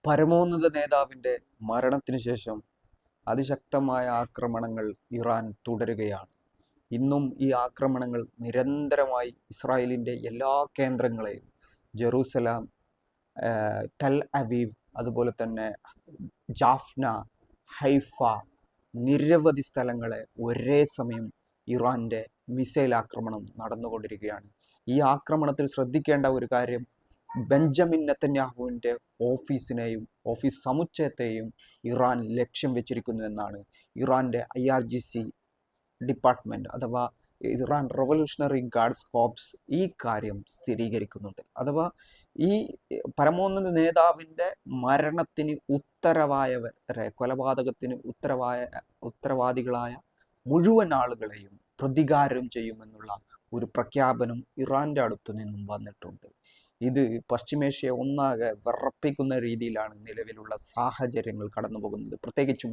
പരമോന്നത നേതാവിൻ്റെ മരണത്തിനു ശേഷം അതിശക്തമായ ആക്രമണങ്ങൾ ഇറാൻ തുടരുകയാണ്. ഇന്നും ഈ ആക്രമണങ്ങൾ നിരന്തരമായി ഇസ്രായേലിൻ്റെ എല്ലാ കേന്ദ്രങ്ങളെയും, ജെറൂസലാം, ടെൽ അവീവ്, അതുപോലെ തന്നെ ജാഫ്ന, ഹൈഫ, നിരവധി സ്ഥലങ്ങളെ ഒരേ സമയം ഇറാൻ്റെ മിസൈൽ ആക്രമണം നടന്നുകൊണ്ടിരിക്കുകയാണ്. ഈ ആക്രമണത്തിൽ ശ്രദ്ധിക്കേണ്ട ഒരു കാര്യം, ബെഞ്ചമിൻ നെതന്യാഹുവിൻ്റെ ഓഫീസിനെയും ഓഫീസ് സമുച്ചയത്തെയും ഇറാൻ ലക്ഷ്യം വെച്ചിരിക്കുന്നു എന്നാണ് ഇറാൻ്റെ IRGC ഡിപ്പാർട്ട്മെൻറ്റ് അഥവാ ഇറാൻ റവല്യൂഷണറി ഗാർഡ്സ് കോർപ്സ് ഈ കാര്യം സ്ഥിരീകരിക്കുന്നുണ്ട്. അഥവാ ഈ പരമോന്നത നേതാവിൻ്റെ മരണത്തിന് ഉത്തരവായവരെ, കൊലപാതകത്തിന് ഉത്തരവാദികളായ മുഴുവൻ ആളുകളെയും പ്രതികാരം ചെയ്യുമെന്നുള്ള ഒരു പ്രഖ്യാപനം ഇറാൻ്റെ അടുത്തു നിന്നും വന്നിട്ടുണ്ട്. ഇത് പശ്ചിമേഷ്യയെ ഒന്നാകെ വിറപ്പിക്കുന്ന രീതിയിലാണ് നിലവിലുള്ള സാഹചര്യങ്ങൾ കടന്നു പോകുന്നത്. പ്രത്യേകിച്ചും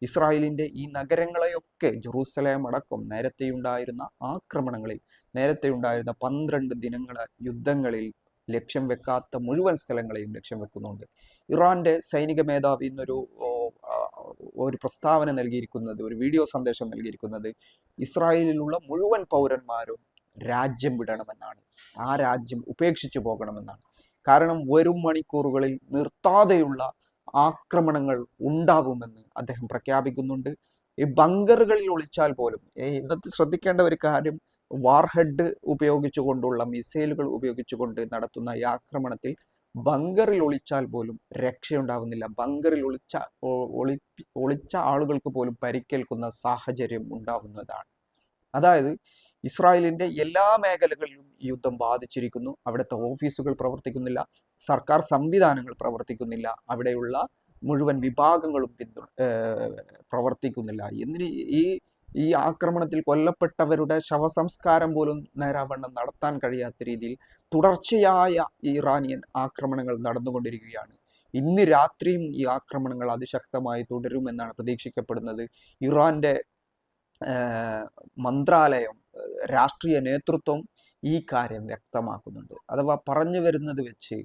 ഇസ്രായേലിൻ്റെ ഈ നഗരങ്ങളെയൊക്കെ, ജെറൂസലേം അടക്കം നേരത്തെയുണ്ടായിരുന്ന ആക്രമണങ്ങളിൽ, നേരത്തെയുണ്ടായിരുന്ന 12 ദിനങ്ങളെ യുദ്ധങ്ങളിൽ ലക്ഷ്യം വെക്കാത്ത മുഴുവൻ സ്ഥലങ്ങളെയും ലക്ഷ്യം വെക്കുന്നുണ്ട്. ഇറാൻ്റെ സൈനിക മേധാവി ഇന്നൊരു പ്രസ്താവന നൽകിയിരിക്കുന്നത്, ഒരു വീഡിയോ സന്ദേശം നൽകിയിരിക്കുന്നത്, ഇസ്രായേലിലുള്ള മുഴുവൻ പൗരന്മാരും രാജ്യം വിടണമെന്നാണ്, ആ രാജ്യം ഉപേക്ഷിച്ചു പോകണമെന്നാണ്. കാരണം വരും മണിക്കൂറുകളിൽ നിർത്താതെയുള്ള ആക്രമണങ്ങൾ ഉണ്ടാവുമെന്ന് അദ്ദേഹം പ്രഖ്യാപിക്കുന്നുണ്ട്. ഈ ബങ്കറുകളിൽ ഒളിച്ചാൽ പോലും, ഇന്നത്തെ ശ്രദ്ധിക്കേണ്ട ഒരു കാര്യം, വാർഹെഡ് ഉപയോഗിച്ചുകൊണ്ടുള്ള മിസൈലുകൾ ഉപയോഗിച്ചുകൊണ്ട് നടത്തുന്ന ഈ ആക്രമണത്തിൽ ബങ്കറിൽ ഒളിച്ചാൽ പോലും രക്ഷയുണ്ടാവുന്നില്ല. ബങ്കറിൽ ഒളിച്ച ആളുകൾക്ക് പോലും പരിക്കേൽക്കുന്ന സാഹചര്യം ഉണ്ടാവുന്നതാണ്. അതായത് ഇസ്രായേലിൻ്റെ എല്ലാ മേഖലകളിലും ഈ യുദ്ധം ബാധിച്ചിരിക്കുന്നു. അവിടുത്തെ ഓഫീസുകൾ പ്രവർത്തിക്കുന്നില്ല, സർക്കാർ സംവിധാനങ്ങൾ പ്രവർത്തിക്കുന്നില്ല, അവിടെയുള്ള മുഴുവൻ വിഭാഗങ്ങളും പ്രവർത്തിക്കുന്നില്ല. എന്തിന് ഈ ആക്രമണത്തിൽ കൊല്ലപ്പെട്ടവരുടെ ശവസംസ്കാരം പോലും നേരാവണ്ണം നടത്താൻ കഴിയാത്ത രീതിയിൽ തുടർച്ചയായ ഇറാനിയൻ ആക്രമണങ്ങൾ നടന്നുകൊണ്ടിരിക്കുകയാണ്. ഇന്ന് രാത്രിയും ഈ ആക്രമണങ്ങൾ അതിശക്തമായി തുടരുമെന്നാണ് പ്രതീക്ഷിക്കപ്പെടുന്നത്. ഇറാൻ്റെ മന്ത്രാലയം, രാഷ്ട്രീയ നേതൃത്വം ഈ കാര്യം വ്യക്തമാക്കുന്നുണ്ട്. അഥവാ പറഞ്ഞു വരുന്നത് വെച്ച്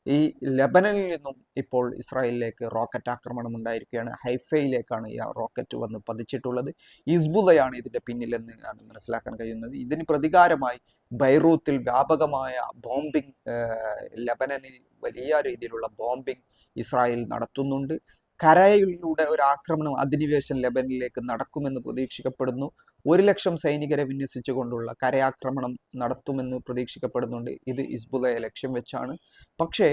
ഈ ലെബനനിൽ നിന്നും ഇപ്പോൾ ഇസ്രായേലിലേക്ക് റോക്കറ്റ് ആക്രമണം ഉണ്ടായിരിക്കുകയാണ്. ഹൈഫയിലേക്കാണ് ഈ റോക്കറ്റ് വന്ന് പതിച്ചിട്ടുള്ളത്. ഹിസ്ബുള്ളയാണ് ഇതിൻ്റെ പിന്നിലെന്ന് ആണ് മനസ്സിലാക്കാൻ കഴിയുന്നത്. ഇതിന് പ്രതികാരമായി ബൈറൂത്തിൽ വ്യാപകമായ ബോംബിംഗ്, ലെബനനിൽ വലിയ രീതിയിലുള്ള ബോംബിംഗ് ഇസ്രായേൽ നടത്തുന്നുണ്ട്. കരയിലൂടെ ഒരു ആക്രമണം, അധിനിവേശം ലെബനിലേക്ക് നടക്കുമെന്ന് പ്രതീക്ഷിക്കപ്പെടുന്നു. 1,00,000 സൈനികരെ വിന്യസിച്ചുകൊണ്ടുള്ള കരയാക്രമണം നടത്തുമെന്ന് പ്രതീക്ഷിക്കപ്പെടുന്നുണ്ട്. ഇത് ഹിസ്ബുള്ളയെ ലക്ഷ്യം വെച്ചാണ്. പക്ഷേ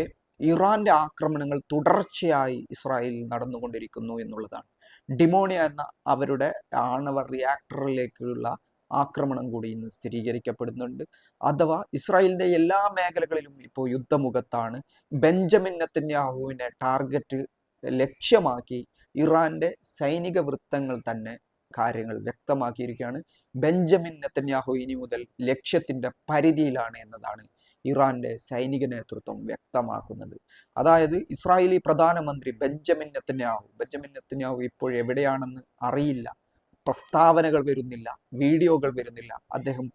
ഇറാന്റെ ആക്രമണങ്ങൾ തുടർച്ചയായി ഇസ്രായേലിൽ നടന്നുകൊണ്ടിരിക്കുന്നു എന്നുള്ളതാണ്. ഡിമോണിയ എന്ന അവരുടെ ആണവ റിയാക്ടറിലേക്കുള്ള ആക്രമണം കൂടി ഇന്ന് സ്ഥിരീകരിക്കപ്പെടുന്നുണ്ട്. അഥവാ ഇസ്രായേലിന്റെ എല്ലാ മേഖലകളിലും ഇപ്പോൾ യുദ്ധമുഖത്താണ്. ബെഞ്ചമിൻ നെതന്യാഹുവിനെ ടാർഗറ്റ് ലക്ഷ്യമാക്കി ഇറാന്റെ സൈനിക വൃത്തങ്ങൾ തന്നെ കാര്യങ്ങൾ വ്യക്തമാക്കിയിരിക്കുകയാണ്. ബെഞ്ചമിൻ നെതന്യാഹു ഇനി മുതൽ ലക്ഷ്യത്തിന്റെ പരിധിയിലാണ് എന്നതാണ് ഇറാന്റെ സൈനിക നേതൃത്വം വ്യക്തമാക്കുന്നത്. അതായത് ഇസ്രായേലി പ്രധാനമന്ത്രി ബെഞ്ചമിൻ നെതന്യാഹു ഇപ്പോൾ എവിടെയാണെന്ന് അറിയില്ല. പ്രസ്താവനകൾ വരുന്നില്ല, വീഡിയോകൾ വരുന്നില്ല, അദ്ദേഹം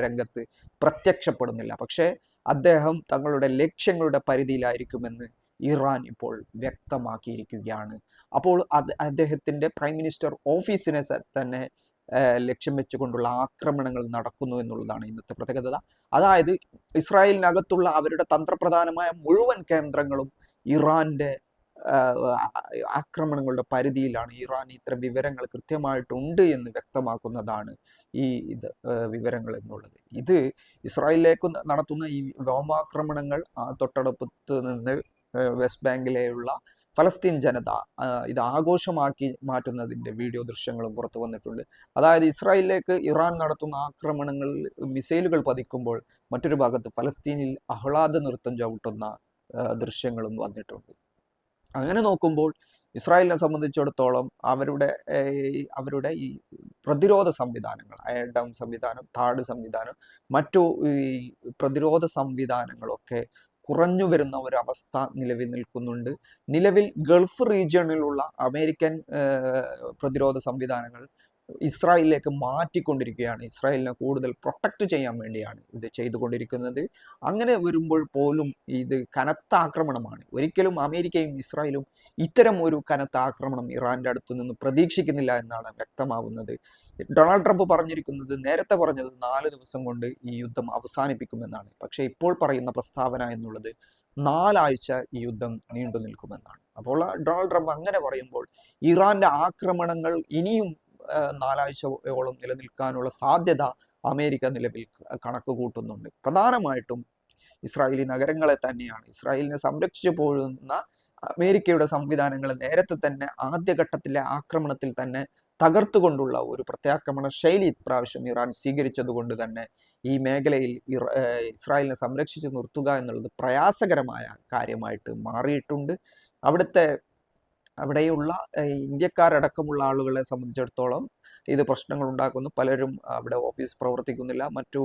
രംഗത്ത് പ്രത്യക്ഷപ്പെടുന്നില്ല. പക്ഷേ അദ്ദേഹം തങ്ങളുടെ ലക്ഷ്യങ്ങളുടെ പരിധിയിലായിരിക്കുമെന്ന് ഇറാൻ ഇപ്പോൾ വ്യക്തമാക്കിയിരിക്കുകയാണ്. അപ്പോൾ അദ്ദേഹത്തിൻ്റെ പ്രൈം മിനിസ്റ്റർ ഓഫീസിനെ തന്നെ ലക്ഷ്യം വെച്ചുകൊണ്ടുള്ള ആക്രമണങ്ങൾ നടക്കുന്നു എന്നുള്ളതാണ് ഇന്നത്തെ പ്രത്യേകത. അതായത് ഇസ്രായേലിനകത്തുള്ള അവരുടെ തന്ത്രപ്രധാനമായ മുഴുവൻ കേന്ദ്രങ്ങളും ഇറാന്റെ ആക്രമണങ്ങളുടെ പരിധിയിലാണ്. ഇറാൻ ഇത്തരം വിവരങ്ങൾ കൃത്യമായിട്ടുണ്ട് എന്ന് വ്യക്തമാക്കുന്നതാണ് ഈ വിവരങ്ങൾ എന്നുള്ളത്. ഇത് ഇസ്രായേലിലേക്ക് നടത്തുന്ന ഈ വ്യോമാക്രമണങ്ങൾ തൊട്ടടുപ്പത്ത് നിന്ന് വെസ്റ്റ് ബാങ്കിലെയുള്ള ഫലസ്തീൻ ജനത ഇത് ആഘോഷമാക്കി മാറ്റുന്നതിൻ്റെ വീഡിയോ ദൃശ്യങ്ങളും പുറത്തു വന്നിട്ടുണ്ട്. അതായത് ഇസ്രായേലിലേക്ക് ഇറാൻ നടത്തുന്ന ആക്രമണങ്ങളിൽ മിസൈലുകൾ പതിക്കുമ്പോൾ മറ്റൊരു ഭാഗത്ത് ഫലസ്തീനിൽ ആഹ്ലാദ നൃത്തം ചവിട്ടുന്ന ദൃശ്യങ്ങളും വന്നിട്ടുണ്ട്. അങ്ങനെ നോക്കുമ്പോൾ ഇസ്രായേലിനെ സംബന്ധിച്ചിടത്തോളം അവരുടെ ഈ പ്രതിരോധ സംവിധാനങ്ങൾ, അയൺ ഡൗൺ സംവിധാനം, താഡ് സംവിധാനം, മറ്റു ഈ പ്രതിരോധ സംവിധാനങ്ങളൊക്കെ കുറഞ്ഞു വരുന്ന ഒരവസ്ഥ നിലവിൽ നിൽക്കുന്നുണ്ട്. നിലവിൽ ഗൾഫ് റീജിയണിലുള്ള അമേരിക്കൻ പ്രതിരോധ സംവിധാനങ്ങൾ ഇസ്രായേലിലേക്ക് മാറ്റിക്കൊണ്ടിരിക്കുകയാണ്. ഇസ്രായേലിനെ കൂടുതൽ പ്രൊട്ടക്റ്റ് ചെയ്യാൻ വേണ്ടിയാണ് ഇത് ചെയ്തുകൊണ്ടിരിക്കുന്നത്. അങ്ങനെ വരുമ്പോൾ പോലും ഇത് കനത്ത ആക്രമണമാണ്. ഒരിക്കലും അമേരിക്കയും ഇസ്രായേലും ഇത്തരം ഒരു കനത്ത ആക്രമണം ഇറാന്റെ അടുത്തു നിന്ന് പ്രതീക്ഷിക്കുന്നില്ല എന്നാണ് വ്യക്തമാവുന്നത്. ഡൊണാൾഡ് ട്രംപ് പറഞ്ഞിരിക്കുന്നത്, നേരത്തെ പറഞ്ഞത് 4 ദിവസം കൊണ്ട് ഈ യുദ്ധം അവസാനിപ്പിക്കുമെന്നാണ്. പക്ഷേ ഇപ്പോൾ പറയുന്ന പ്രസ്താവന എന്നുള്ളത് 4 ആഴ്ച ഈ യുദ്ധം നീണ്ടു നിൽക്കുമെന്നാണ്. അപ്പോൾ ഡൊണാൾഡ് ട്രംപ് അങ്ങനെ പറയുമ്പോൾ ഇറാന്റെ ആക്രമണങ്ങൾ ഇനിയും 4 ആഴ്ചയോളം നിലനിൽക്കാനുള്ള സാധ്യത അമേരിക്ക നിലവിൽ കണക്ക് കൂട്ടുന്നുണ്ട്. പ്രധാനമായിട്ടും ഇസ്രായേലി നഗരങ്ങളെ തന്നെയാണ്. ഇസ്രായേലിനെ സംരക്ഷിച്ചു പോരുന്ന അമേരിക്കയുടെ സംവിധാനങ്ങളെ നേരത്തെ തന്നെ ആദ്യഘട്ടത്തിലെ ആക്രമണത്തിൽ തന്നെ തകർത്തുകൊണ്ടുള്ള ഒരു പ്രത്യാക്രമണ ശൈലി ഇപ്രാവശ്യം ഇറാൻ സ്വീകരിച്ചതുകൊണ്ട് തന്നെ ഈ മേഖലയിൽ ഇസ്രായേലിനെ സംരക്ഷിച്ചു നിർത്തുക എന്നുള്ളത് പ്രയാസകരമായ കാര്യമായിട്ട് മാറിയിട്ടുണ്ട്. അവിടെയുള്ള ഇന്ത്യക്കാരടക്കമുള്ള ആളുകളെ സംബന്ധിച്ചിടത്തോളം ഇത് പ്രശ്നങ്ങൾ ഉണ്ടാക്കുന്നു. പലരും അവിടെ ഓഫീസ് പ്രവർത്തിക്കുന്നില്ല, മറ്റു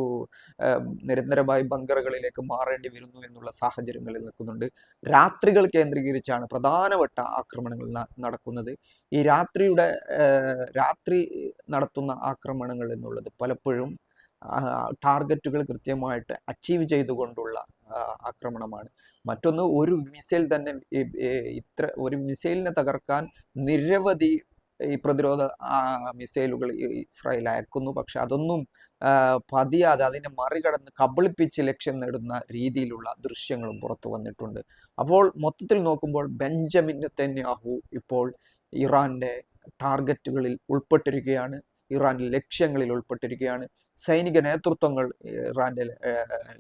നിരന്തരമായി ബങ്കറുകളിലേക്ക് മാറേണ്ടി വരുന്നു എന്നുള്ള സാഹചര്യങ്ങളിൽ നിൽക്കുന്നുണ്ട്. രാത്രികൾ കേന്ദ്രീകരിച്ചാണ് പ്രധാനപ്പെട്ട ആക്രമണങ്ങൾ നടക്കുന്നത്. ഈ രാത്രി നടത്തുന്ന ആക്രമണങ്ങൾ എന്നുള്ളത് പലപ്പോഴും ടാർഗറ്റുകൾ കൃത്യമായിട്ട് അച്ചീവ് ചെയ്തുകൊണ്ടുള്ള ആക്രമണമാണ്. മറ്റൊന്ന്, ഒരു മിസൈൽ തന്നെ ഒരു മിസൈലിനെ തകർക്കാൻ നിരവധി ഈ പ്രതിരോധ മിസൈലുകൾ ഇസ്രായേൽ അയക്കുന്നു. പക്ഷെ അതൊന്നും പതിയാതെ അതിനെ മറികടന്ന് കബളിപ്പിച്ച് ലക്ഷ്യം നേടുന്ന രീതിയിലുള്ള ദൃശ്യങ്ങളും പുറത്തു വന്നിട്ടുണ്ട്. അപ്പോൾ മൊത്തത്തിൽ നോക്കുമ്പോൾ ബെഞ്ചമിൻ നെതന്യാഹു ഇപ്പോൾ ഇറാന്റെ ടാർഗറ്റുകളിൽ ഉൾപ്പെട്ടിരിക്കുകയാണ്, ഇറാന്റെ ലക്ഷ്യങ്ങളിൽ ഉൾപ്പെട്ടിരിക്കുകയാണ്. സൈനിക നേതൃത്വങ്ങൾ ഇറാന്റെ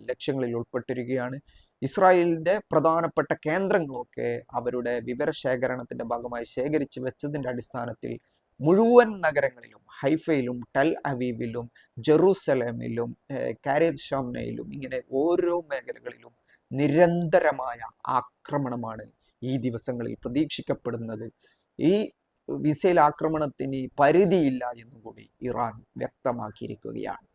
ലക്ഷ്യങ്ങളിൽ ഉൾപ്പെട്ടിരിക്കുകയാണ്. ഇസ്രായേലിന്റെ പ്രധാനപ്പെട്ട കേന്ദ്രങ്ങളൊക്കെ അവരുടെ വിവരശേഖരണത്തിന്റെ ഭാഗമായി ശേഖരിച്ച് വെച്ചതിന്റെ അടിസ്ഥാനത്തിൽ മുഴുവൻ നഗരങ്ങളിലും, ഹൈഫയിലും ടെൽ അവീവിലും ജെറൂസലേമിലും കാരിയത് ഷംനയിലും ഇങ്ങനെ ഓരോ മേഖലകളിലും നിരന്തരമായ ആക്രമണമാണ് ഈ ദിവസങ്ങളിൽ പ്രതീക്ഷിക്കപ്പെടുന്നത്. ഈ മിസൈൽ ആക്രമണത്തിന് പരിധിയില്ല എന്നുകൂടി ഇറാൻ വ്യക്തമാക്കിയിരിക്കുകയാണ്.